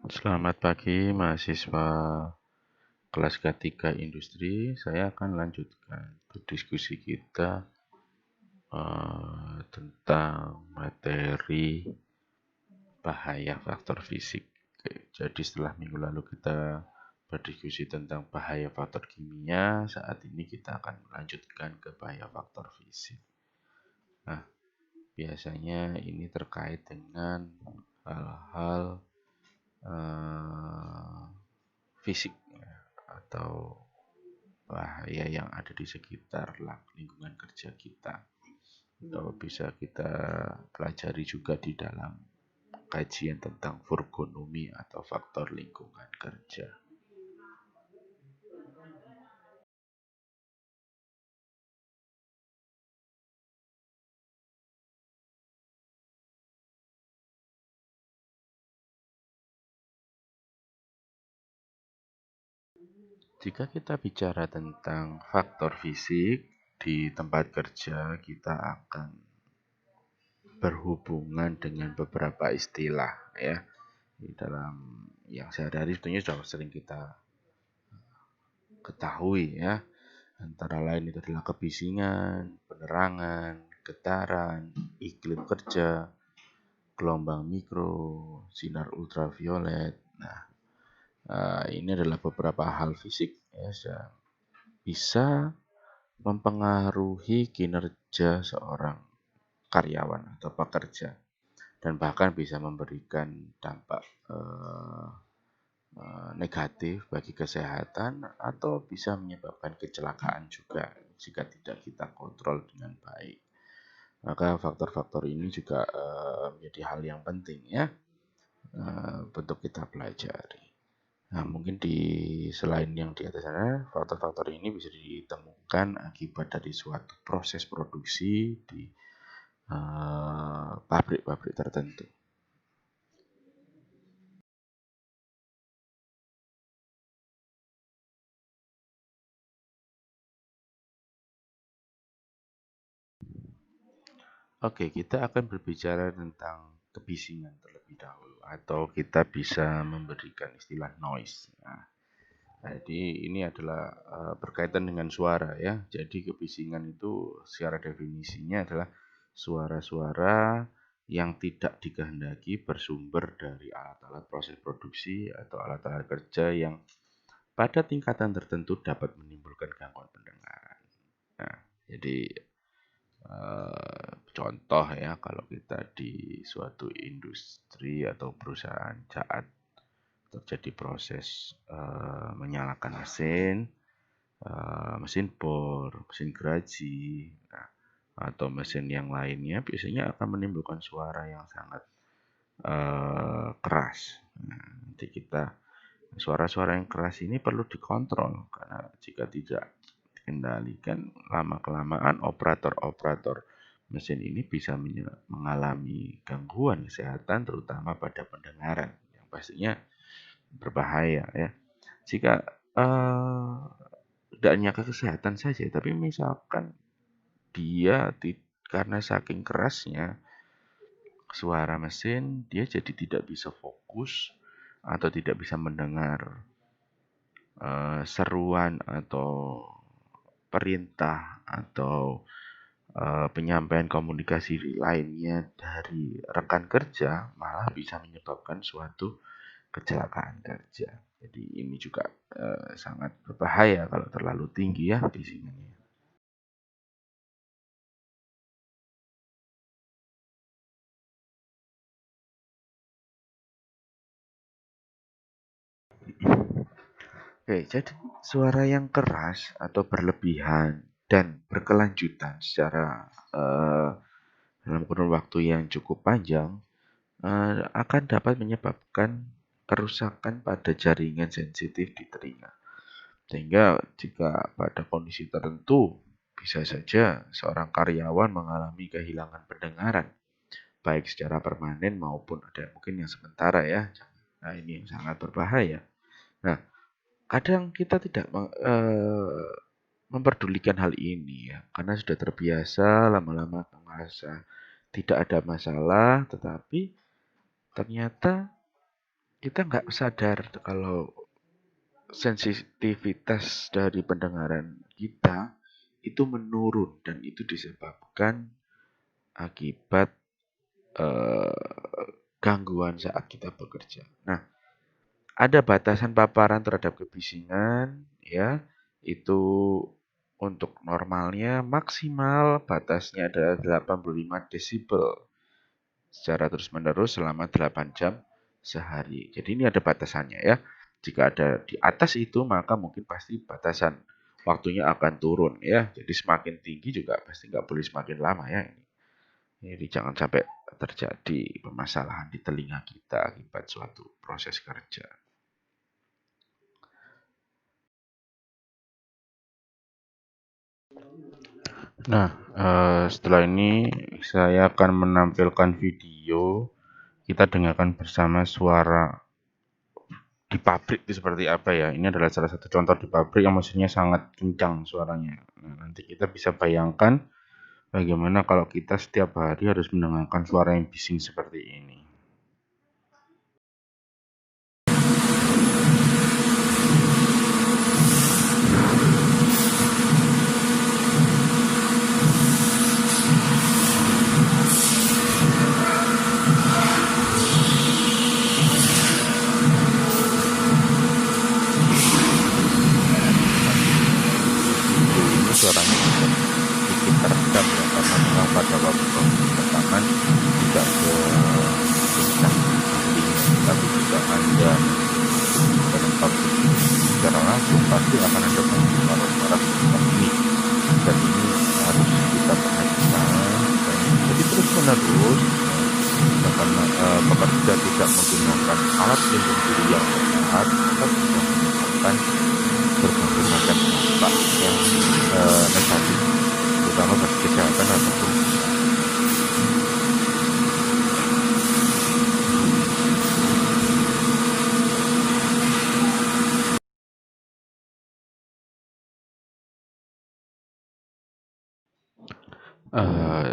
Selamat pagi mahasiswa kelas K3 Industri. Saya akan lanjutkan diskusi kita tentang materi bahaya faktor fisik. Jadi setelah minggu lalu kita berdiskusi tentang bahaya faktor kimia, saat ini kita akan melanjutkan ke bahaya faktor fisik. Nah, biasanya ini terkait dengan hal-hal fisik atau bahaya yang ada di sekitar lingkungan kerja kita, atau bisa kita pelajari juga di dalam kajian tentang ergonomi atau faktor lingkungan kerja. Jika kita bicara tentang faktor fisik di tempat kerja, kita akan berhubungan dengan beberapa istilah ya di dalam yang sehari-hari sebetulnya sudah sering kita ketahui ya. Antara lain itu adalah kebisingan, penerangan, getaran, iklim kerja, gelombang mikro, sinar ultraviolet. Nah, ini adalah beberapa hal fisik ya, yang bisa mempengaruhi kinerja seorang karyawan atau pekerja dan bahkan bisa memberikan dampak negatif bagi kesehatan atau bisa menyebabkan kecelakaan juga jika tidak kita kontrol dengan baik. Maka faktor-faktor ini juga menjadi hal yang penting ya untuk kita pelajari. Nah, mungkin selain yang di atas sana, faktor-faktor ini bisa ditemukan akibat dari suatu proses produksi di pabrik-pabrik tertentu. Oke, kita akan berbicara tentang kebisingan terlebih dahulu, atau kita bisa memberikan istilah noise. Nah, jadi ini adalah berkaitan dengan suara ya. Jadi kebisingan itu secara definisinya adalah suara-suara yang tidak dikehendaki bersumber dari alat-alat proses produksi atau alat-alat kerja yang pada tingkatan tertentu dapat menimbulkan gangguan pendengaran. Nah, jadi contoh ya, kalau kita di suatu industri atau perusahaan saat terjadi proses menyalakan mesin, mesin bor, mesin geraji, nah, atau mesin yang lainnya, biasanya akan menimbulkan suara yang sangat keras. Nah, nanti kita suara-suara yang keras ini perlu dikontrol, karena jika tidak dikendalikan, lama-kelamaan operator-operator mesin ini bisa mengalami gangguan kesehatan, terutama pada pendengaran, yang pastinya berbahaya ya. Jika tidak hanya ke kesehatan saja, tapi misalkan dia karena saking kerasnya suara mesin, dia jadi tidak bisa fokus atau tidak bisa mendengar seruan atau perintah atau penyampaian komunikasi lainnya dari rekan kerja, malah bisa menyebabkan suatu kecelakaan kerja. Jadi ini juga sangat berbahaya kalau terlalu tinggi ya bisingannya. Oke, jadi suara yang keras atau berlebihan dan berkelanjutan secara dalam kurun waktu yang cukup panjang akan dapat menyebabkan kerusakan pada jaringan sensitif di telinga. Sehingga jika pada kondisi tertentu, bisa saja seorang karyawan mengalami kehilangan pendengaran, baik secara permanen maupun ada mungkin yang sementara ya. Nah, ini yang sangat berbahaya. Nah, kadang kita tidak memperdulikan hal ini ya, karena sudah terbiasa, lama-lama merasa tidak ada masalah, tetapi ternyata kita nggak sadar kalau sensitivitas dari pendengaran kita itu menurun dan itu disebabkan akibat gangguan saat kita bekerja. Nah, ada batasan paparan terhadap kebisingan, ya, itu untuk normalnya maksimal batasnya adalah 85 desibel secara terus-menerus selama 8 jam sehari. Jadi ini ada batasannya ya. Jika ada di atas itu maka mungkin pasti batasan waktunya akan turun ya. Jadi semakin tinggi juga pasti nggak boleh semakin lama ya ini. Jadi jangan sampai terjadi permasalahan di telinga kita akibat suatu proses kerja. Nah, setelah ini saya akan menampilkan video. Kita dengarkan bersama suara di pabrik itu seperti apa ya. Ini adalah salah satu contoh di pabrik yang maksudnya sangat kencang suaranya. Nah, nanti kita bisa bayangkan bagaimana kalau kita setiap hari harus mendengarkan suara yang bising seperti ini. Ini suaranya sedikit terekam ya, karena memang pada waktu rekaman tidak sekencang tapi jika Anda dalam pabrik secara langsung pasti akan ada suara-suara seperti ini, dan ini harus kita perhatikan. Jadi terus menerus karena pekerja tidak menggunakan alat pelindung diri yang tepat, maka bisa menyebabkan berbagai macam dampak yang negatif, terutama bagi kesehatan ataupun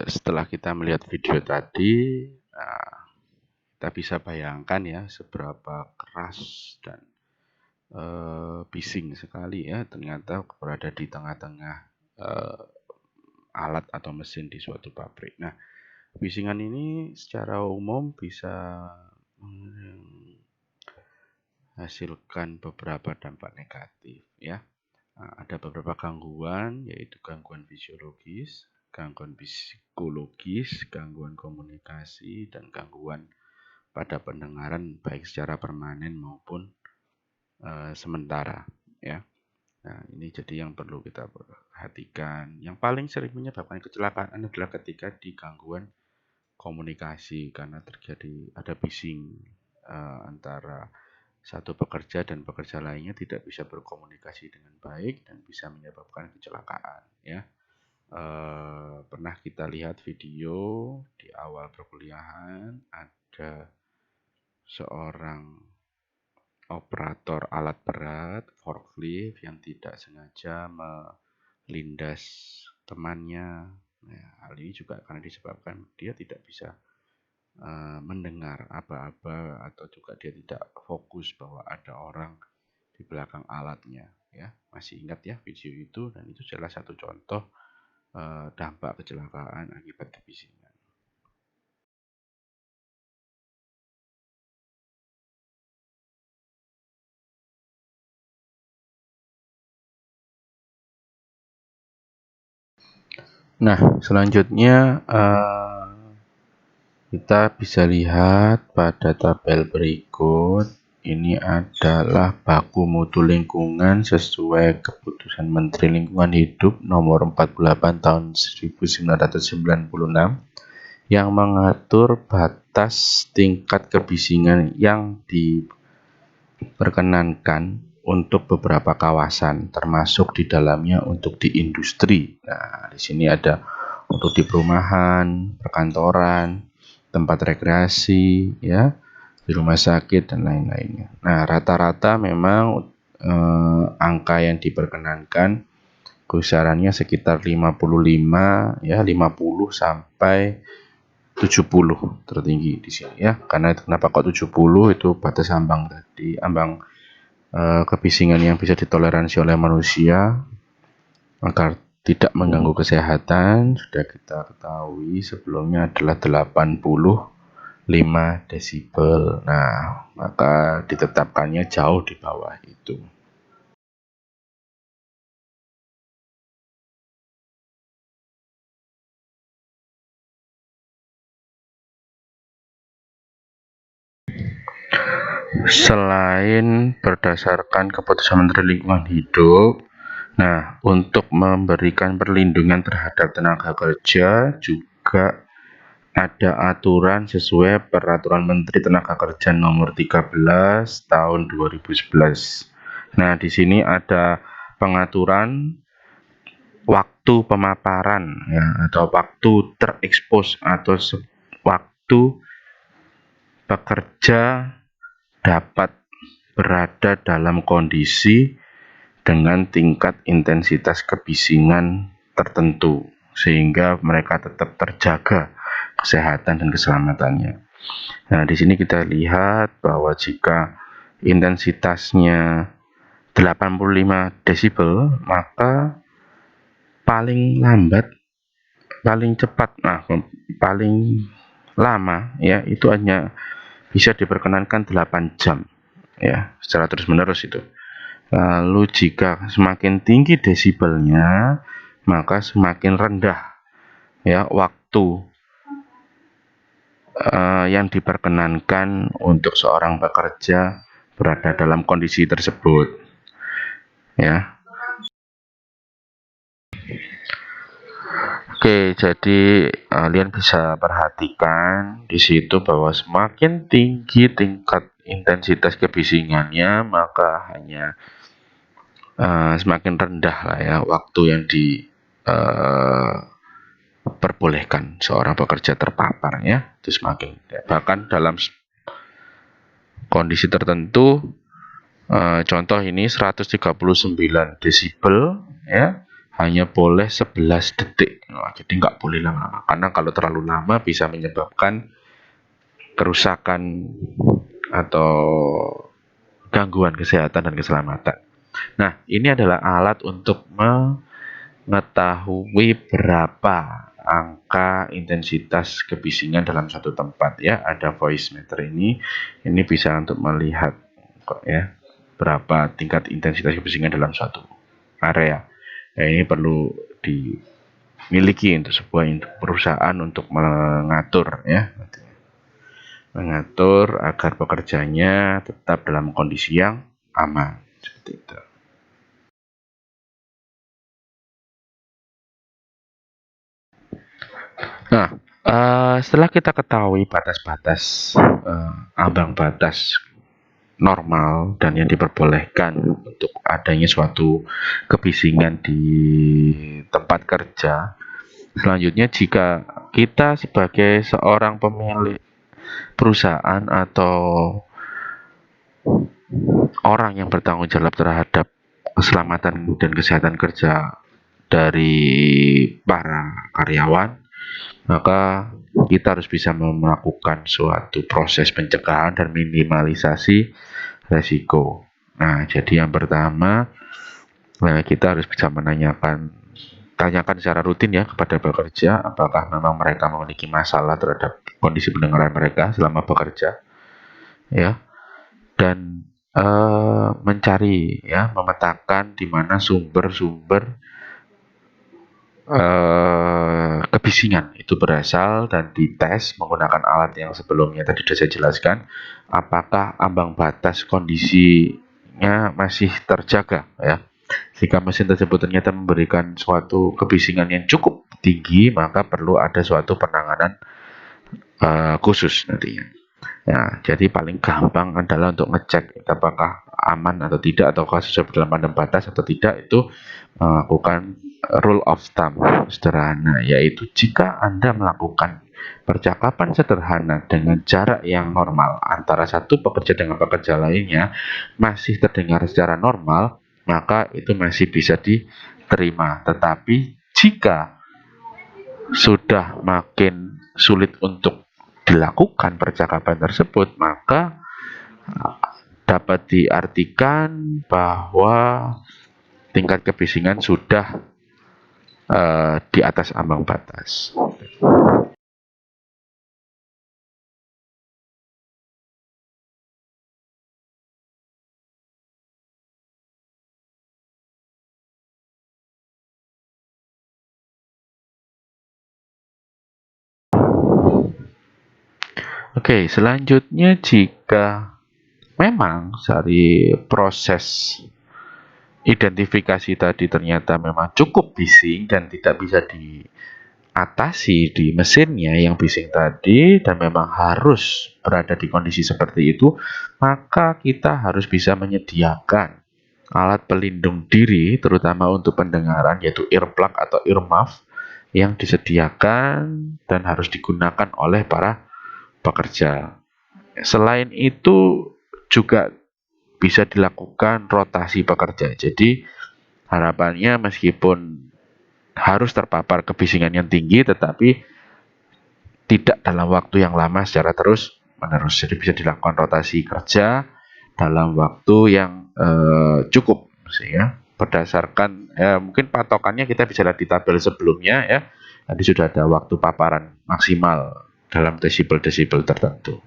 setelah kita melihat video tadi, kita bisa bayangkan ya seberapa keras dan bising sekali ya ternyata berada di tengah-tengah alat atau mesin di suatu pabrik. Nah, kebisingan ini secara umum bisa menghasilkan beberapa dampak negatif ya. Ada beberapa gangguan, yaitu gangguan fisiologis, gangguan psikologis, gangguan komunikasi, dan gangguan pada pendengaran baik secara permanen maupun sementara ya. Nah, ini jadi yang perlu kita perhatikan. Yang paling sering menyebabkan kecelakaan adalah ketika di gangguan komunikasi karena terjadi ada bising antara satu pekerja dan pekerja lainnya tidak bisa berkomunikasi dengan baik dan bisa menyebabkan kecelakaan ya. Pernah kita lihat video di awal perkuliahan ada seorang operator alat berat forklift yang tidak sengaja melindas temannya. Nah, hal ini juga karena disebabkan dia tidak bisa mendengar aba-aba atau juga dia tidak fokus bahwa ada orang di belakang alatnya ya. Masih ingat ya video itu, dan itu adalah satu contoh dampak kecelakaan akibat kebisingan. Nah, selanjutnya kita bisa lihat pada tabel berikut. Ini adalah baku mutu lingkungan sesuai keputusan Menteri Lingkungan Hidup nomor 48 tahun 1996 yang mengatur batas tingkat kebisingan yang diperkenankan untuk beberapa kawasan, termasuk di dalamnya untuk di industri. Nah, di sini ada untuk di perumahan, perkantoran, tempat rekreasi, ya, di rumah sakit dan lain-lainnya. Nah, rata-rata memang angka yang diperkenankan kisarannya sekitar 55 ya, 50 sampai 70 tertinggi di sini ya. Karena kenapa kok 70? Itu batas ambang tadi, ambang kebisingan yang bisa ditoleransi oleh manusia agar tidak mengganggu kesehatan. Sudah kita ketahui sebelumnya adalah 85 desibel. Nah, maka ditetapkannya jauh di bawah itu. Selain berdasarkan keputusan Menteri Lingkungan Hidup, nah, untuk memberikan perlindungan terhadap tenaga kerja juga ada aturan sesuai Peraturan Menteri Tenaga Kerja Nomor 13 Tahun 2011. Nah, di sini ada pengaturan waktu pemaparan ya, atau waktu terekspos atau waktu pekerja dapat berada dalam kondisi dengan tingkat intensitas kebisingan tertentu sehingga mereka tetap terjaga kesehatan dan keselamatannya. Nah, di sini kita lihat bahwa jika intensitasnya 85 desibel, maka paling lambat, paling cepat, paling lama ya itu hanya bisa diperkenankan 8 jam ya, secara terus-menerus itu. Lalu jika semakin tinggi desibelnya, maka semakin rendah ya waktu yang diperkenankan untuk seorang pekerja berada dalam kondisi tersebut ya. Oke, jadi kalian bisa perhatikan di situ bahwa semakin tinggi tingkat intensitas kebisingannya, maka hanya semakin rendah lah ya waktu yang diperbolehkan seorang pekerja terpapar ya. Itu semakin bahkan dalam kondisi tertentu, contoh ini 139 desibel ya, hanya boleh 11 detik. Jadi nggak boleh lama-lama, karena kalau terlalu lama bisa menyebabkan kerusakan atau gangguan kesehatan dan keselamatan. Nah, ini adalah alat untuk mengetahui berapa angka intensitas kebisingan dalam satu tempat ya. Ada voice meter ini bisa untuk melihat kok ya berapa tingkat intensitas kebisingan dalam suatu area. Nah, ini perlu dimiliki untuk sebuah perusahaan untuk mengatur ya, mengatur agar pekerjanya tetap dalam kondisi yang aman seperti itu. Nah, setelah kita ketahui batas-batas ambang batas normal dan yang diperbolehkan untuk adanya suatu kebisingan di tempat kerja, selanjutnya jika kita sebagai seorang pemilik perusahaan atau orang yang bertanggung jawab terhadap keselamatan dan kesehatan kerja dari para karyawan, maka kita harus bisa melakukan suatu proses pencegahan dan minimalisasi resiko. Nah, jadi yang pertama, kita harus bisa tanyakan secara rutin ya kepada pekerja apakah memang mereka memiliki masalah terhadap kondisi pendengaran mereka selama bekerja ya, dan mencari ya, memetakan di mana sumber-sumber kebisingan itu berasal dan dites menggunakan alat yang sebelumnya tadi sudah saya jelaskan, apakah ambang batas kondisinya masih terjaga ya. Jika mesin tersebut ternyata memberikan suatu kebisingan yang cukup tinggi, maka perlu ada suatu penanganan khusus nantinya. Ya, jadi paling gampang adalah untuk ngecek apakah aman atau tidak, ataukah sesuai dalam ambang batas atau tidak, itu melakukan rule of thumb sederhana, yaitu jika Anda melakukan percakapan sederhana dengan jarak yang normal antara satu pekerja dengan pekerja lainnya masih terdengar secara normal, maka itu masih bisa diterima. Tetapi jika sudah makin sulit untuk dilakukan percakapan tersebut, maka dapat diartikan bahwa tingkat kebisingan sudah di atas ambang batas. Oke, selanjutnya jika memang dari proses identifikasi tadi ternyata memang cukup bising dan tidak bisa diatasi di mesinnya yang bising tadi dan memang harus berada di kondisi seperti itu, maka kita harus bisa menyediakan alat pelindung diri terutama untuk pendengaran yaitu earplug atau earmuff yang disediakan dan harus digunakan oleh para pekerja. Selain itu juga bisa dilakukan rotasi pekerja. Jadi harapannya meskipun harus terpapar kebisingan yang tinggi tetapi tidak dalam waktu yang lama secara terus menerus. Jadi bisa dilakukan rotasi kerja dalam waktu yang cukup sehingga berdasarkan mungkin patokannya kita bisa lihat di tabel sebelumnya ya. Tadi sudah ada waktu paparan maksimal dalam desibel-desibel tertentu.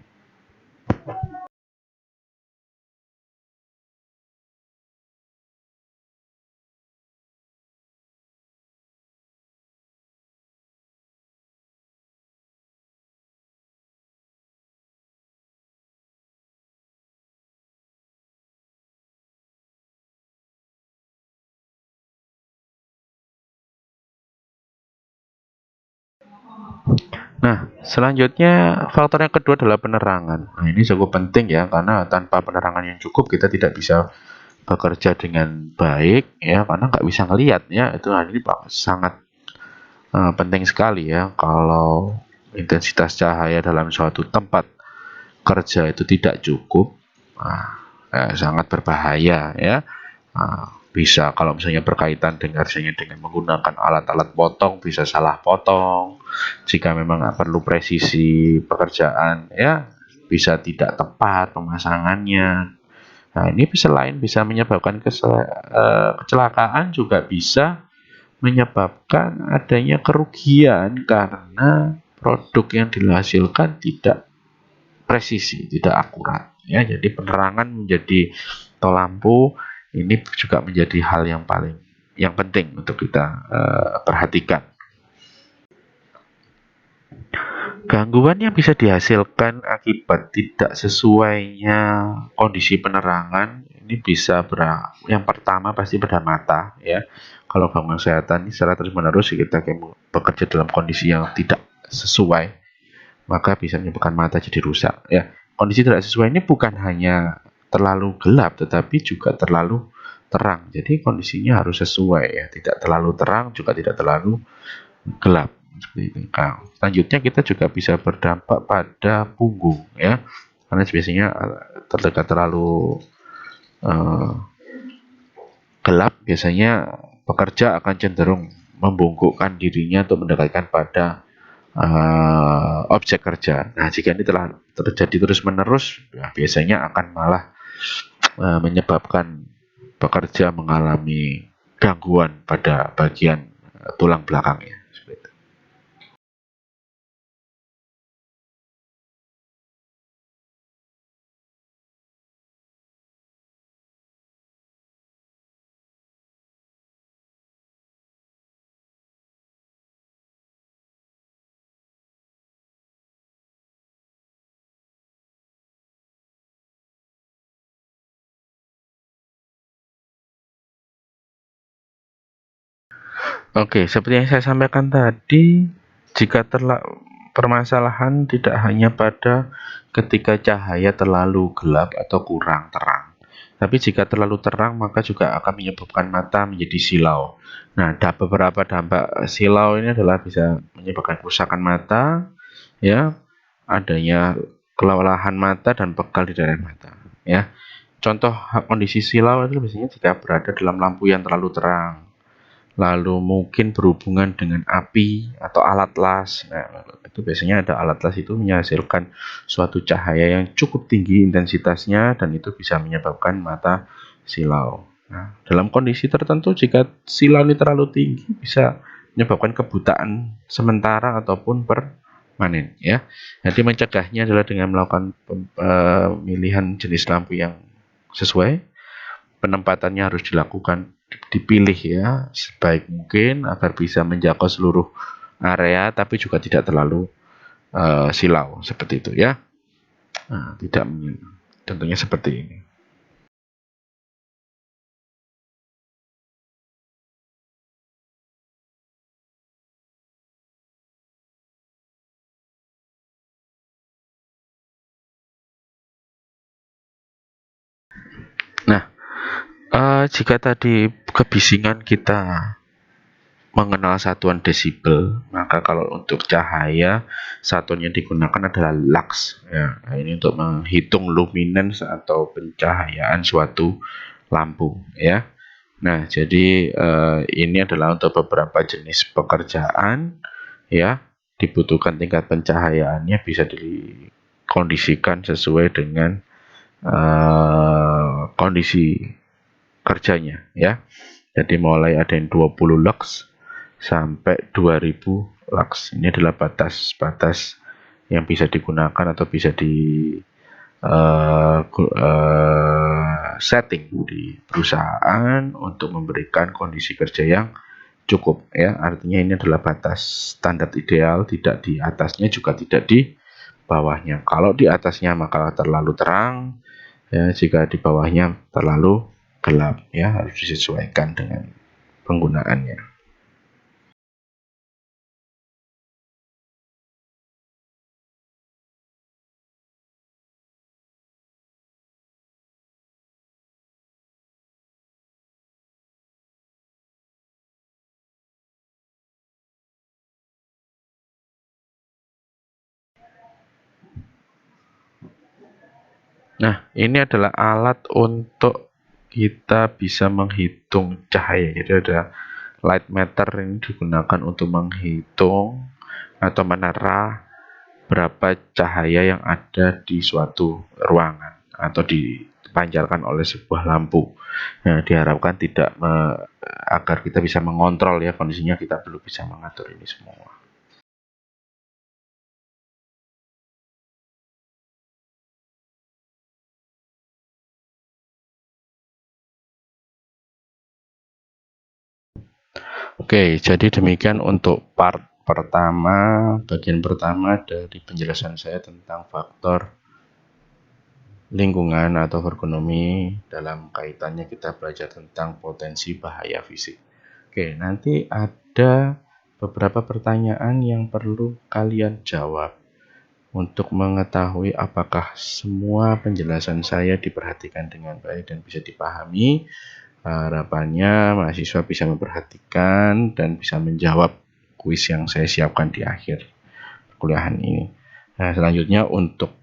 Nah, selanjutnya faktor yang kedua adalah penerangan. Nah, ini cukup penting ya, karena tanpa penerangan yang cukup kita tidak bisa bekerja dengan baik ya, karena nggak bisa ngelihat ya. Itu ini sangat penting sekali ya. Kalau intensitas cahaya dalam suatu tempat kerja itu tidak cukup, sangat berbahaya ya. Bisa kalau misalnya berkaitan dengan menggunakan alat-alat potong bisa salah potong, jika memang perlu presisi pekerjaan ya bisa tidak tepat pemasangannya. Nah ini selain bisa menyebabkan kecelakaan juga bisa menyebabkan adanya kerugian karena produk yang dihasilkan tidak presisi, tidak akurat ya. Jadi penerangan menjadi atau lampu ini juga menjadi hal yang penting untuk kita perhatikan. Gangguan yang bisa dihasilkan akibat tidak sesuainya kondisi penerangan ini bisa yang pertama pasti pada mata ya. Kalau gangguan kesehatan ini secara terus-menerus kita bekerja dalam kondisi yang tidak sesuai, maka bisa menyebabkan mata jadi rusak ya. Kondisi tidak sesuai ini bukan hanya terlalu gelap tetapi juga terlalu terang. Jadi kondisinya harus sesuai ya, tidak terlalu terang juga tidak terlalu gelap seperti itu. Nah, selanjutnya kita juga bisa berdampak pada punggung ya. Karena biasanya terdekat terlalu gelap biasanya pekerja akan cenderung membungkukkan dirinya untuk mendekatkan pada objek kerja. Nah, jika ini telah terjadi terus-menerus, ya, biasanya akan malah menyebabkan pekerja mengalami gangguan pada bagian tulang belakangnya. Oke, seperti yang saya sampaikan tadi, jika permasalahan tidak hanya pada ketika cahaya terlalu gelap atau kurang terang, tapi jika terlalu terang maka juga akan menyebabkan mata menjadi silau. Nah, ada beberapa dampak silau ini adalah bisa menyebabkan kerusakan mata, ya, adanya kelelahan mata dan pegal di daerah mata, ya. Contoh kondisi silau itu biasanya jika berada dalam lampu yang terlalu terang lalu mungkin berhubungan dengan api atau alat las. Nah, itu biasanya ada alat las itu menghasilkan suatu cahaya yang cukup tinggi intensitasnya dan itu bisa menyebabkan mata silau. Nah, dalam kondisi tertentu jika silau ini terlalu tinggi bisa menyebabkan kebutaan sementara ataupun permanen ya. Jadi mencegahnya adalah dengan melakukan pemilihan jenis lampu yang sesuai. Penempatannya harus dipilih ya sebaik mungkin agar bisa menjangkau seluruh area tapi juga tidak terlalu silau seperti itu ya. Nah, tidak tentunya seperti ini. Nah, jika tadi kebisingan kita mengenal satuan desibel, maka kalau untuk cahaya satuan yang digunakan adalah lux ya. Nah, ini untuk menghitung luminance atau pencahayaan suatu lampu ya. Nah, jadi ini adalah untuk beberapa jenis pekerjaan ya, dibutuhkan tingkat pencahayaannya bisa dikondisikan sesuai dengan kondisi kerjanya ya. Jadi mulai ada yang 20 lux sampai 2000 lux. Ini adalah batas-batas yang bisa digunakan atau bisa di setting di perusahaan untuk memberikan kondisi kerja yang cukup ya. Artinya ini adalah batas standar ideal, tidak di atasnya juga tidak di bawahnya. Kalau di atasnya maka terlalu terang ya, jika di bawahnya terlalu gelap ya, harus disesuaikan dengan penggunaannya. Nah, ini adalah alat untuk kita bisa menghitung cahaya. Jadi ada light meter ini digunakan untuk menghitung atau menerah berapa cahaya yang ada di suatu ruangan atau dipancarkan oleh sebuah lampu. Nah, diharapkan tidak agar kita bisa mengontrol ya kondisinya, kita perlu bisa mengatur ini semua. Oke, jadi demikian untuk part pertama, bagian pertama dari penjelasan saya tentang faktor lingkungan atau ergonomi dalam kaitannya kita belajar tentang potensi bahaya fisik. Oke, nanti ada beberapa pertanyaan yang perlu kalian jawab untuk mengetahui apakah semua penjelasan saya diperhatikan dengan baik dan bisa dipahami. Harapannya mahasiswa bisa memperhatikan dan bisa menjawab kuis yang saya siapkan di akhir perkuliahan ini. Nah, selanjutnya untuk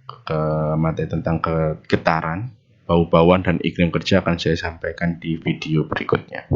materi tentang getaran, bau-bauan dan iklim kerja akan saya sampaikan di video berikutnya.